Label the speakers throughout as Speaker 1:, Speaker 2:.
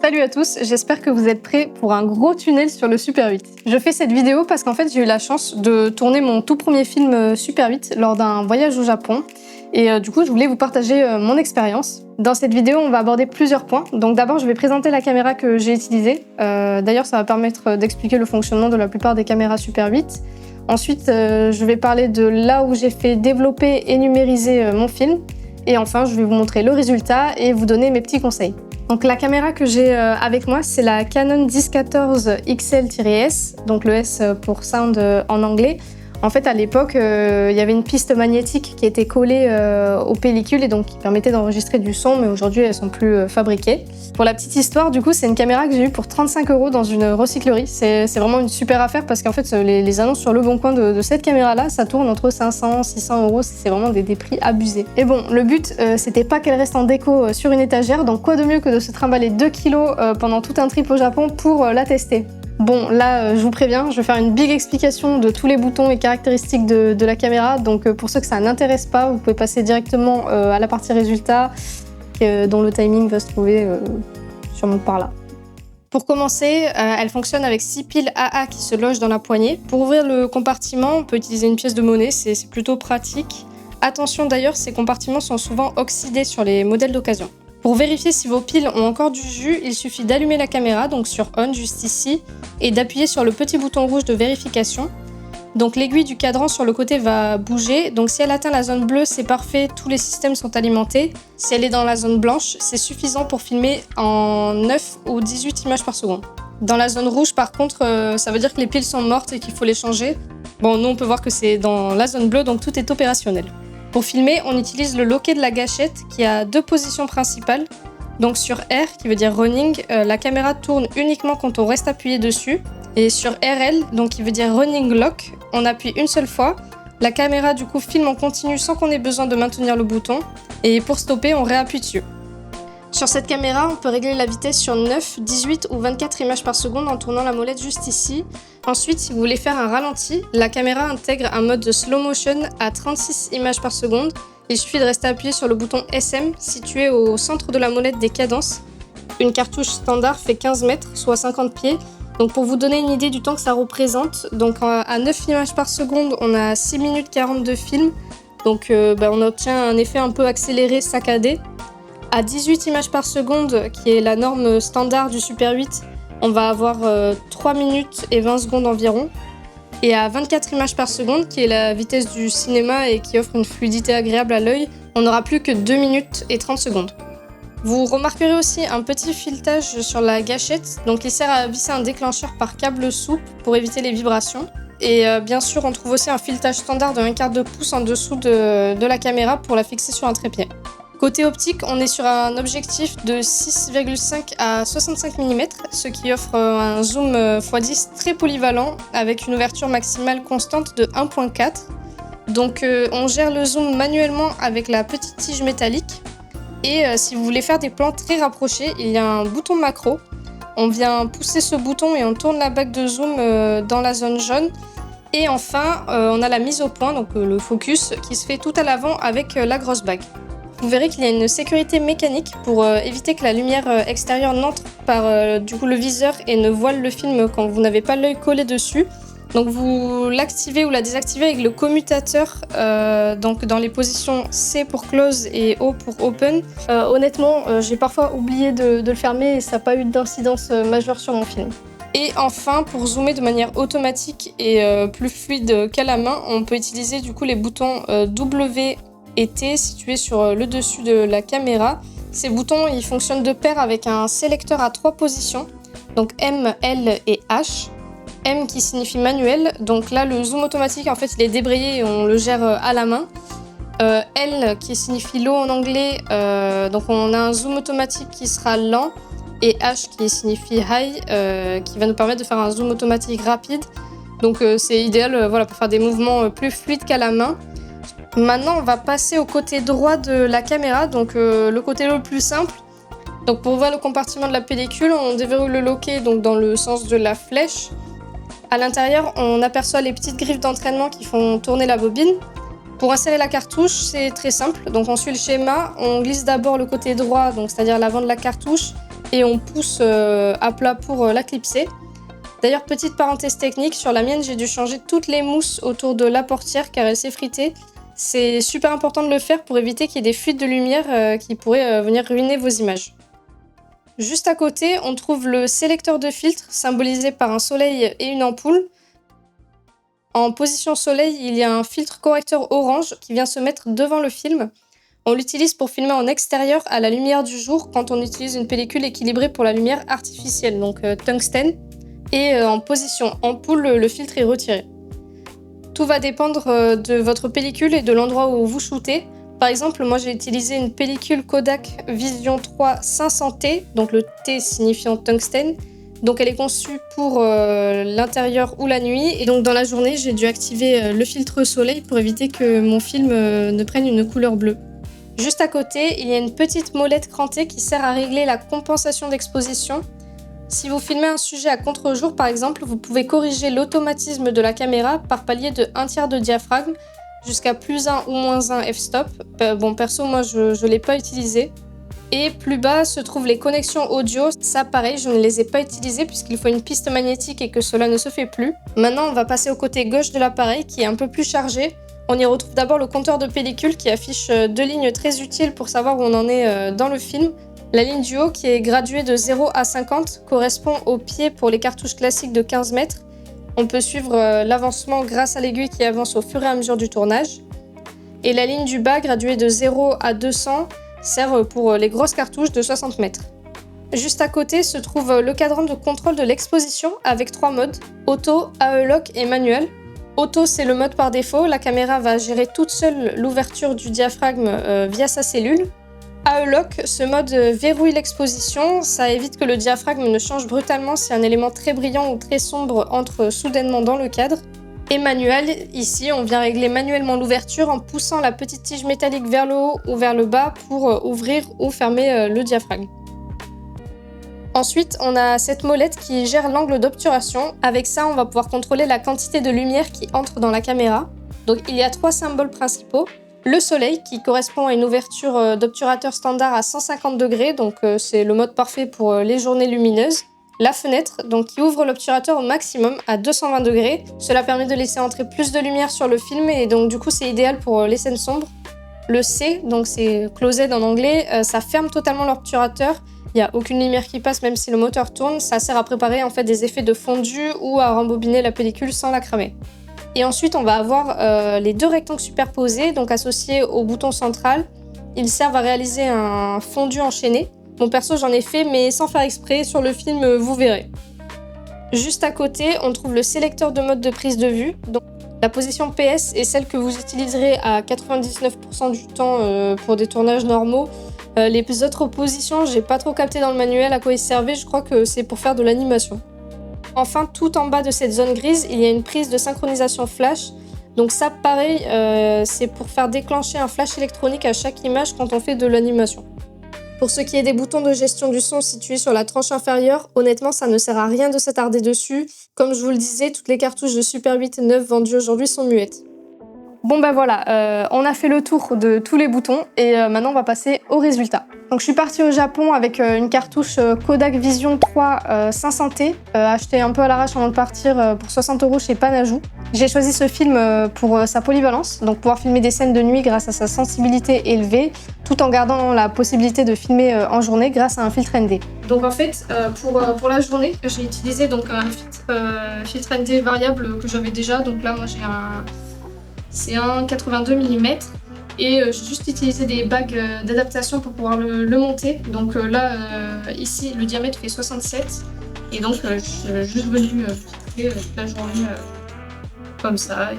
Speaker 1: Salut à tous, j'espère que vous êtes prêts pour un gros tunnel sur le Super 8. Je fais cette vidéo parce qu'en fait j'ai eu la chance de tourner mon tout premier film Super 8 lors d'un voyage au Japon et du coup je voulais vous partager mon expérience. Dans cette vidéo on va aborder plusieurs points, donc d'abord je vais présenter la caméra que j'ai utilisée, d'ailleurs ça va permettre d'expliquer le fonctionnement de la plupart des caméras Super 8. Ensuite je vais parler de là où j'ai fait développer et numériser mon film et enfin je vais vous montrer le résultat et vous donner mes petits conseils. Donc la caméra que j'ai avec moi, c'est la Canon 1014 XL-S, donc le S pour sound en anglais. En fait, à l'époque, il y avait une piste magnétique qui était collée aux pellicules et donc qui permettait d'enregistrer du son, mais aujourd'hui, elles sont plus fabriquées. Pour la petite histoire, du coup, c'est une caméra que j'ai eue pour 35 € dans une recyclerie. C'est vraiment une super affaire parce qu'en fait, les annonces sur Leboncoin de cette caméra-là, ça tourne entre 500 et 600 €. C'est vraiment des prix abusés. Et bon, le but, c'était pas qu'elle reste en déco sur une étagère, donc quoi de mieux que de se trimballer 2 kilos pendant tout un trip au Japon pour la tester. Bon, là, je vous préviens, je vais faire une big explication de tous les boutons et caractéristiques de la caméra. Donc, pour ceux que ça n'intéresse pas, vous pouvez passer directement à la partie résultat, dont le timing va se trouver sûrement par là. Pour commencer, elle fonctionne avec 6 piles AA qui se logent dans la poignée. Pour ouvrir le compartiment, on peut utiliser une pièce de monnaie, c'est plutôt pratique. Attention d'ailleurs, ces compartiments sont souvent oxydés sur les modèles d'occasion. Pour vérifier si vos piles ont encore du jus, il suffit d'allumer la caméra, donc sur On juste ici, et d'appuyer sur le petit bouton rouge de vérification. Donc l'aiguille du cadran sur le côté va bouger, donc si elle atteint la zone bleue, c'est parfait, tous les systèmes sont alimentés. Si elle est dans la zone blanche, c'est suffisant pour filmer en 9 ou 18 images par seconde. Dans la zone rouge, par contre, ça veut dire que les piles sont mortes et qu'il faut les changer. Bon, nous on peut voir que c'est dans la zone bleue, donc tout est opérationnel. Pour filmer, on utilise le loquet de la gâchette qui a deux positions principales. Donc sur R, qui veut dire running, la caméra tourne uniquement quand on reste appuyé dessus. Et sur RL, donc qui veut dire running lock, on appuie une seule fois. La caméra du coup filme en continu sans qu'on ait besoin de maintenir le bouton. Et pour stopper, on réappuie dessus. Sur cette caméra, on peut régler la vitesse sur 9, 18 ou 24 images par seconde en tournant la molette juste ici. Ensuite, si vous voulez faire un ralenti, la caméra intègre un mode de slow motion à 36 images par seconde. Il suffit de rester appuyé sur le bouton SM situé au centre de la molette des cadences. Une cartouche standard fait 15 mètres, soit 50 pieds. Donc pour vous donner une idée du temps que ça représente, donc à 9 images par seconde, on a 6 minutes 40 de film. Donc on obtient un effet un peu accéléré, saccadé. À 18 images par seconde, qui est la norme standard du Super 8, on va avoir 3 minutes et 20 secondes environ. Et à 24 images par seconde, qui est la vitesse du cinéma et qui offre une fluidité agréable à l'œil, on n'aura plus que 2 minutes et 30 secondes. Vous remarquerez aussi un petit filetage sur la gâchette, donc il sert à visser un déclencheur par câble souple pour éviter les vibrations. Et bien sûr, on trouve aussi un filetage standard de 1/4 de pouce en dessous de la caméra pour la fixer sur un trépied. Côté optique, on est sur un objectif de 6,5 à 65 mm, ce qui offre un zoom x10 très polyvalent avec une ouverture maximale constante de 1.4. Donc on gère le zoom manuellement avec la petite tige métallique. Et si vous voulez faire des plans très rapprochés, il y a un bouton macro. On vient pousser ce bouton et on tourne la bague de zoom dans la zone jaune. Et enfin, on a la mise au point, donc le focus, qui se fait tout à l'avant avec la grosse bague. Vous verrez qu'il y a une sécurité mécanique pour éviter que la lumière extérieure n'entre par du coup, le viseur et ne voile le film quand vous n'avez pas l'œil collé dessus. Donc vous l'activez ou la désactivez avec le commutateur donc dans les positions C pour close et O pour open. Honnêtement, j'ai parfois oublié de le fermer et ça n'a pas eu d'incidence majeure sur mon film. Et enfin, pour zoomer de manière automatique et plus fluide qu'à la main, on peut utiliser du coup les boutons W et T situés sur le dessus de la caméra. Ces boutons ils fonctionnent de pair avec un sélecteur à 3 positions, donc M, L et H. M qui signifie manuel, donc là le zoom automatique en fait il est débrayé et on le gère à la main. L qui signifie low en anglais, donc on a un zoom automatique qui sera lent. Et H qui signifie high, qui va nous permettre de faire un zoom automatique rapide. Donc c'est idéal pour faire des mouvements plus fluides qu'à la main. Maintenant on va passer au côté droit de la caméra, donc le côté le plus simple. Donc pour ouvrir le compartiment de la pellicule, on déverrouille le loquet donc dans le sens de la flèche. À l'intérieur, on aperçoit les petites griffes d'entraînement qui font tourner la bobine. Pour insérer la cartouche, c'est très simple. Donc on suit le schéma, on glisse d'abord le côté droit, donc c'est-à-dire l'avant de la cartouche, et on pousse à plat pour la clipser. D'ailleurs, petite parenthèse technique, sur la mienne, j'ai dû changer toutes les mousses autour de la portière car elle s'est fritée. C'est super important de le faire pour éviter qu'il y ait des fuites de lumière qui pourraient venir ruiner vos images. Juste à côté, on trouve le sélecteur de filtre symbolisé par un soleil et une ampoule. En position soleil, il y a un filtre correcteur orange qui vient se mettre devant le film. On l'utilise pour filmer en extérieur à la lumière du jour quand on utilise une pellicule équilibrée pour la lumière artificielle, donc tungstène. Et en position ampoule, le filtre est retiré. Tout va dépendre de votre pellicule et de l'endroit où vous shootez. Par exemple, moi j'ai utilisé une pellicule Kodak Vision 3 500T, donc le T signifiant tungstène. Donc elle est conçue pour l'intérieur ou la nuit. Et donc dans la journée, j'ai dû activer le filtre soleil pour éviter que mon film ne prenne une couleur bleue. Juste à côté, il y a une petite molette crantée qui sert à régler la compensation d'exposition. Si vous filmez un sujet à contre-jour par exemple, vous pouvez corriger l'automatisme de la caméra par palier de 1/3 de diaphragme jusqu'à +1 ou -1 f-stop. Bon, perso, moi je l'ai pas utilisé. Et plus bas se trouvent les connexions audio. Ça pareil, je ne les ai pas utilisées puisqu'il faut une piste magnétique et que cela ne se fait plus. Maintenant, on va passer au côté gauche de l'appareil qui est un peu plus chargé. On y retrouve d'abord le compteur de pellicule qui affiche 2 lignes très utiles pour savoir où on en est dans le film. La ligne du haut, qui est graduée de 0 à 50, correspond au pied pour les cartouches classiques de 15 mètres. On peut suivre l'avancement grâce à l'aiguille qui avance au fur et à mesure du tournage. Et la ligne du bas, graduée de 0 à 200, sert pour les grosses cartouches de 60 mètres. Juste à côté se trouve le cadran de contrôle de l'exposition avec 3 modes, auto, AE-Lock et manuel. Auto, c'est le mode par défaut, la caméra va gérer toute seule l'ouverture du diaphragme via sa cellule. AE-Lock, ce mode verrouille l'exposition, ça évite que le diaphragme ne change brutalement si un élément très brillant ou très sombre entre soudainement dans le cadre. Et manuel, ici on vient régler manuellement l'ouverture en poussant la petite tige métallique vers le haut ou vers le bas pour ouvrir ou fermer le diaphragme. Ensuite, on a cette molette qui gère l'angle d'obturation. Avec ça, on va pouvoir contrôler la quantité de lumière qui entre dans la caméra. Donc il y a 3 symboles principaux. Le soleil qui correspond à une ouverture d'obturateur standard à 150 degrés, donc c'est le mode parfait pour les journées lumineuses. La fenêtre, donc qui ouvre l'obturateur au maximum à 220 degrés. Cela permet de laisser entrer plus de lumière sur le film et donc du coup c'est idéal pour les scènes sombres. Le C, donc c'est closed en anglais, ça ferme totalement l'obturateur. Il n'y a aucune lumière qui passe même si le moteur tourne. Ça sert à préparer en fait des effets de fondu ou à rembobiner la pellicule sans la cramer. Et ensuite, on va avoir les 2 rectangles superposés, donc associés au bouton central. Ils servent à réaliser un fondu enchaîné. Bon, perso, j'en ai fait, mais sans faire exprès. Sur le film, vous verrez. Juste à côté, on trouve le sélecteur de mode de prise de vue. Donc, la position PS est celle que vous utiliserez à 99% du temps pour des tournages normaux. Les autres positions, j'ai pas trop capté dans le manuel à quoi ils servaient. Je crois que c'est pour faire de l'animation. Enfin, tout en bas de cette zone grise, il y a une prise de synchronisation flash. Donc ça, pareil, c'est pour faire déclencher un flash électronique à chaque image quand on fait de l'animation. Pour ce qui est des boutons de gestion du son situés sur la tranche inférieure, honnêtement, ça ne sert à rien de s'attarder dessus. Comme je vous le disais, toutes les cartouches de Super 8 neuves vendues aujourd'hui sont muettes. Bon bah voilà, on a fait le tour de tous les boutons et maintenant on va passer au résultat. Donc je suis partie au Japon avec une cartouche Kodak Vision 3 500T, achetée un peu à l'arrache avant de partir pour 60 € chez Panajou. J'ai choisi ce film pour sa polyvalence, donc pouvoir filmer des scènes de nuit grâce à sa sensibilité élevée, tout en gardant la possibilité de filmer en journée grâce à un filtre ND. Donc en fait, pour la journée, j'ai utilisé donc un filtre ND variable que j'avais déjà, donc là moi j'ai c'est un 82 mm et j'ai juste utilisé des bagues d'adaptation pour pouvoir le monter. Donc là, ici, le diamètre fait 67 et donc je suis juste venue filtrer toute la journée comme ça.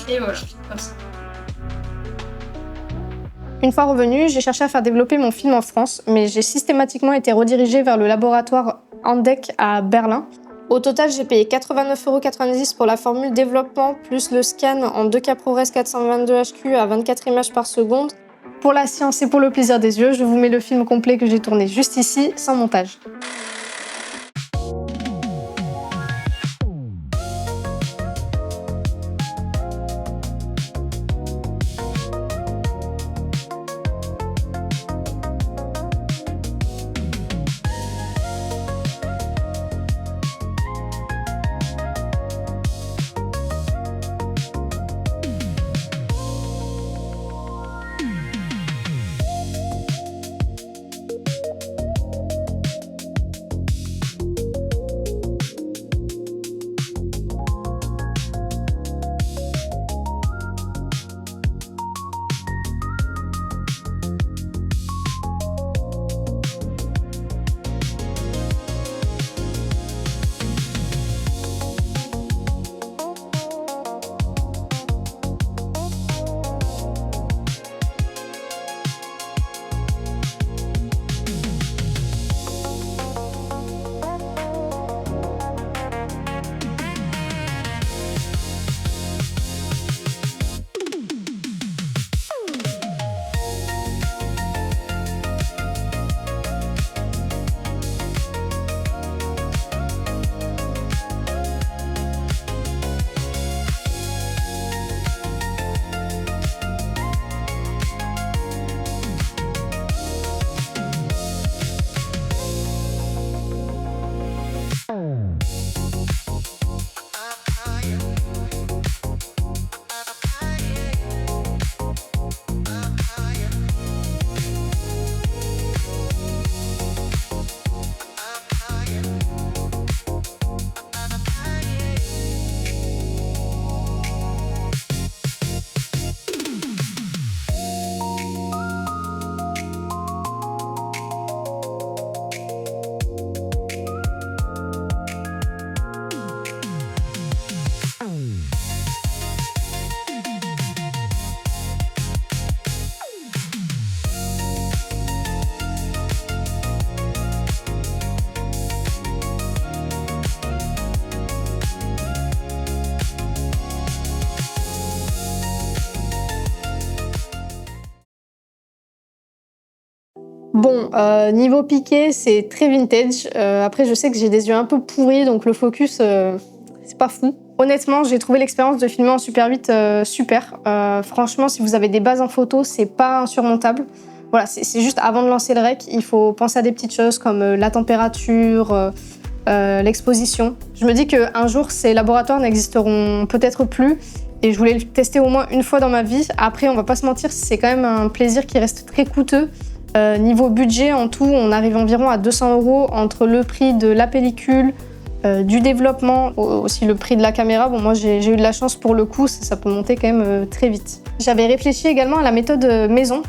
Speaker 1: Et voilà, comme ça. Une fois revenue, j'ai cherché à faire développer mon film en France, mais j'ai systématiquement été redirigée vers le laboratoire Andec à Berlin. Au total, j'ai payé 89,90 € pour la formule développement plus le scan en 2K ProRes 422 HQ à 24 images par seconde. Pour la science et pour le plaisir des yeux, je vous mets le film complet que j'ai tourné juste ici, sans montage. Bon, niveau piqué, c'est très vintage. Après, je sais que j'ai des yeux un peu pourris, donc le focus, c'est pas fou. Honnêtement, j'ai trouvé l'expérience de filmer en Super 8 super. Franchement, si vous avez des bases en photo, c'est pas insurmontable. Voilà, c'est juste avant de lancer le rec, il faut penser à des petites choses comme la température, l'exposition. Je me dis qu'un jour, ces laboratoires n'existeront peut-être plus. Et je voulais le tester au moins une fois dans ma vie. Après, on va pas se mentir, c'est quand même un plaisir qui reste très coûteux. Niveau budget, en tout, on arrive environ à 200 € entre le prix de la pellicule, du développement, aussi le prix de la caméra. Bon, moi, j'ai eu de la chance pour le coup, ça peut monter quand même très vite. J'avais réfléchi également à la méthode maison,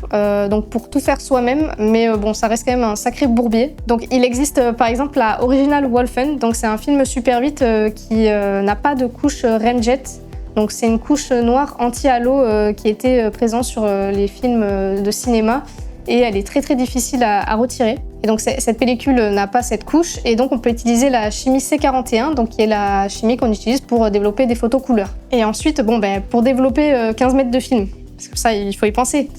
Speaker 1: donc pour tout faire soi-même, mais bon, ça reste quand même un sacré bourbier. Donc, il existe par exemple la Original Wolfen, donc c'est un film Super 8 qui n'a pas de couche Remjet. Donc c'est une couche noire anti-halo qui était présente sur les films de cinéma et elle est très très difficile à retirer. Et donc cette pellicule n'a pas cette couche et donc on peut utiliser la chimie C41, donc qui est la chimie qu'on utilise pour développer des photos couleurs. Et ensuite, bon, pour développer 15 mètres de film, parce que ça il faut y penser.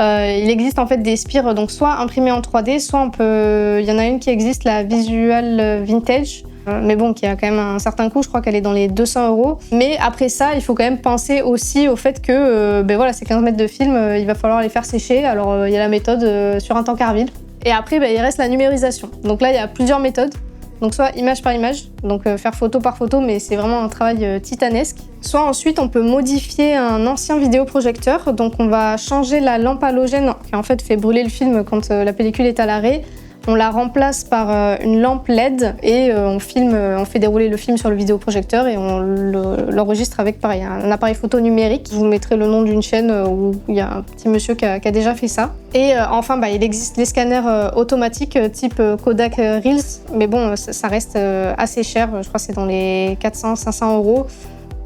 Speaker 1: Il existe en fait des spires donc soit imprimées en 3D, soit il y en a une qui existe, la Visual Vintage. Mais bon, qui a quand même un certain coût, je crois qu'elle est dans les 200 €. Mais après ça, il faut quand même penser aussi au fait que voilà, ces 15 mètres de film, il va falloir les faire sécher. Alors il y a la méthode sur un tankerville. Et après, il reste la numérisation. Donc là, il y a plusieurs méthodes. Donc soit image par image, donc faire photo par photo, mais c'est vraiment un travail titanesque. Soit ensuite, on peut modifier un ancien vidéoprojecteur. Donc on va changer la lampe halogène qui en fait fait brûler le film quand la pellicule est à l'arrêt. On la remplace par une lampe LED et on fait dérouler le film sur le vidéoprojecteur et on l'enregistre avec pareil, un appareil photo numérique. Je vous mettrai le nom d'une chaîne où il y a un petit monsieur qui a déjà fait ça. Et enfin, il existe les scanners automatiques type Kodak Reels, mais bon, ça reste assez cher. Je crois que c'est dans les 400-500 €.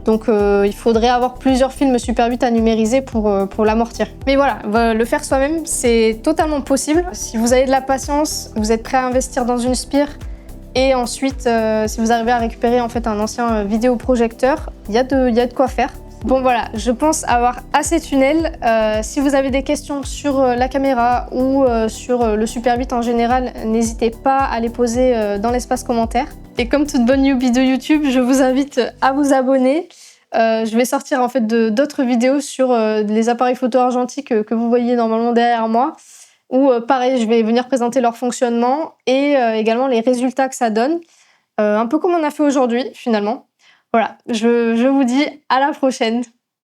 Speaker 1: Donc il faudrait avoir plusieurs films Super 8 à numériser pour l'amortir. Mais voilà, le faire soi-même, c'est totalement possible. Si vous avez de la patience, vous êtes prêt à investir dans une spire, et ensuite, si vous arrivez à récupérer en fait un ancien vidéoprojecteur, il y a de quoi faire. Bon voilà, je pense avoir assez tunnel. Si vous avez des questions sur la caméra ou sur le Super 8 en général, n'hésitez pas à les poser dans l'espace commentaire. Et comme toute bonne newbie de YouTube, je vous invite à vous abonner. Je vais sortir en fait d'autres vidéos sur les appareils photo argentiques que vous voyez normalement derrière moi. Où pareil, je vais venir présenter leur fonctionnement et également les résultats que ça donne. Un peu comme on a fait aujourd'hui finalement. Voilà, je vous dis à la prochaine.